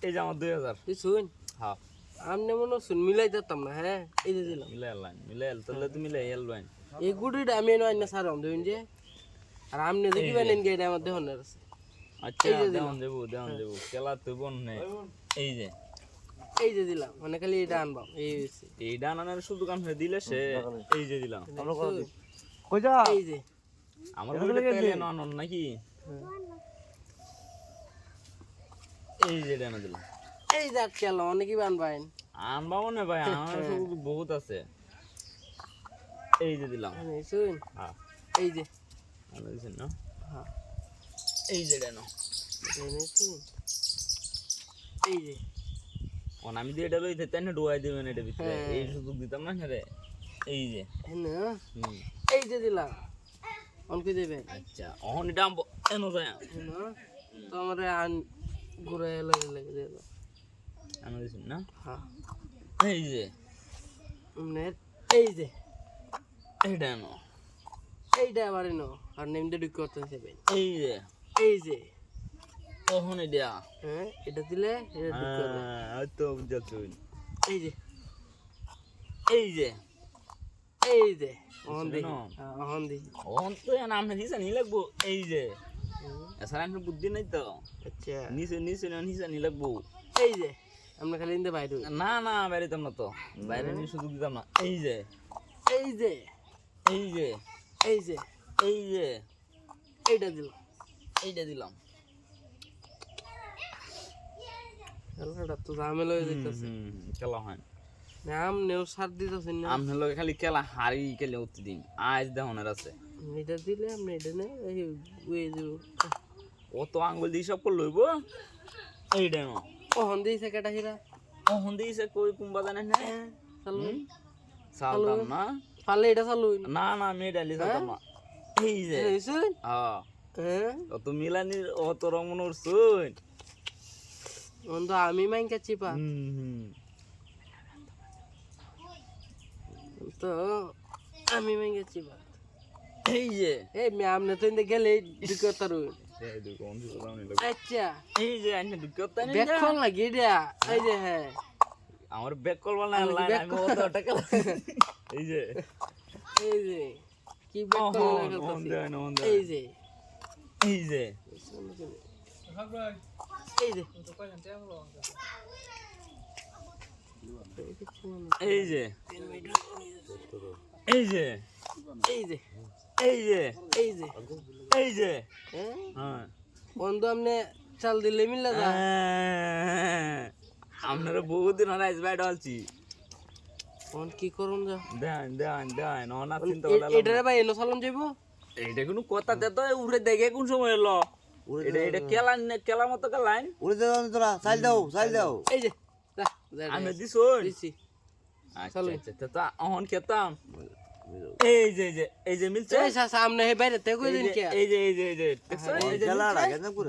এই যে আমার 2000 তুই শুন হ্যাঁ আমনে মনে শুন মিলাই দিতাম না হ্যাঁ এই যে দিলাম মিলাই তাহলে তুমি মিলাই এলবাইন এই গুড়িটা আমি এনে আইনা সারাম দেবেন যে আর আমনে দেখি বানেন গেটা আমার দেহনের আছে আচ্ছা দেওন দেবো কেলা তো বন নেই এই যে দিলাম মানে খালি এটা আনবাম এই হইছে এই ডানানের শুধু কাম হয়ে দিলে সে এই যে দিলাম কই যা এই যে আমার বলে তেলে নন নাকি এই যে ডানা দিলাম এই যে কেল অনেকই বানবাইন আনবাও না ভাই আমার শুধু বহুত আছে এই যে দিলাম শুন হ্যাঁ এই যে ভালো হইছে না হ্যাঁ এই যে ডানা শুন এই যে ওন আমি দিয়ে এটা লইতে তাই না ডুয়াই দিবেন এটা ভিতরে এই সুযোগ দিতাম না রে এই যে না এই যে দিলাম অনকে দেবে আচ্ছা অহন এটা এনো যায় না তো আমারে আন ঘুরে লাগে দে দাও আনো দিছেন না হ্যাঁ এই যে এই যে এইটা এনো এইটা আবার এনো আর নেমটা ডিক করতেন সেবে এই যে ওহন এটা হ্যাঁ এটা দিলে এটা ডিক করবে হ্যাঁ তো বুঝছুন এই যে ওহন দি ওহন তো নাম না দিছেন নি লাগবো এই যে এছাড়া আপনার বুদ্ধি নাই তো আচ্ছা নিচে নি লাগবো এই যে আমরা খালি ইন্দে বাইরে না বাইরে দিতাম না তো বাইরে নিয়ে সুযোগ দিতাম না এই যে এইটা দিলাম খেলাটা তো ঝামেলা হয়ে যাইতেছে খেলা হয় নাম নেও সার দিতেছেন না আমনে লগে খালি খেলা হারি খেলে দিন আজ দেহনের আছে এটা দিলে আপনি এটা নে এই ওই দিব ও তো আঙ্গুল দিয়ে সব করে লইব এইটা নো ওহন দিছে কেটা হিরা ওহন দিছে কই কুম্বা জানেন না চালু সালতাম না পালে এটা চালু না আমি ডালি সালতাম না এই যে হ্যাঁ তো মিলানির ও তো রমনর শুন অন্ত আমি মাইনকা চিপা তো আমি মাইনকা চিপা এই যে এই মে আমনে তো ইন্দে গেলে দিকতারু আচ্ছা এই যে আইনে দিকতার না বেকল লাগি দিয়া এই যে হ্যাঁ আমার বেকল বল না লাইন আমি ও তো টাকা এই যে কি বেকল লাগতাছে এই যে এই যে হ্যাঁ বন্ধু আমনে চাল দিলে মিলা যা আপনারা বহুদিন হল আইস বাইট আলছি কোন কি করুন যা দেন অনা চিন্তা এটারে ভাই এনো সালাম যাইবো এইটা কোনো কথা দে তো উড়ে দেখে কোন সময় এলো এটা কেলা মতো লাইন উড়ে দাও তোরা চাল দাও এই যে আমি দিছুন দিছি আচ্ছা তা অহন খেতাম এই যে মিলছে সামনে হে বাইরে তে কই দিন কি এই যে দেখছো খেলা লাগে না পুরো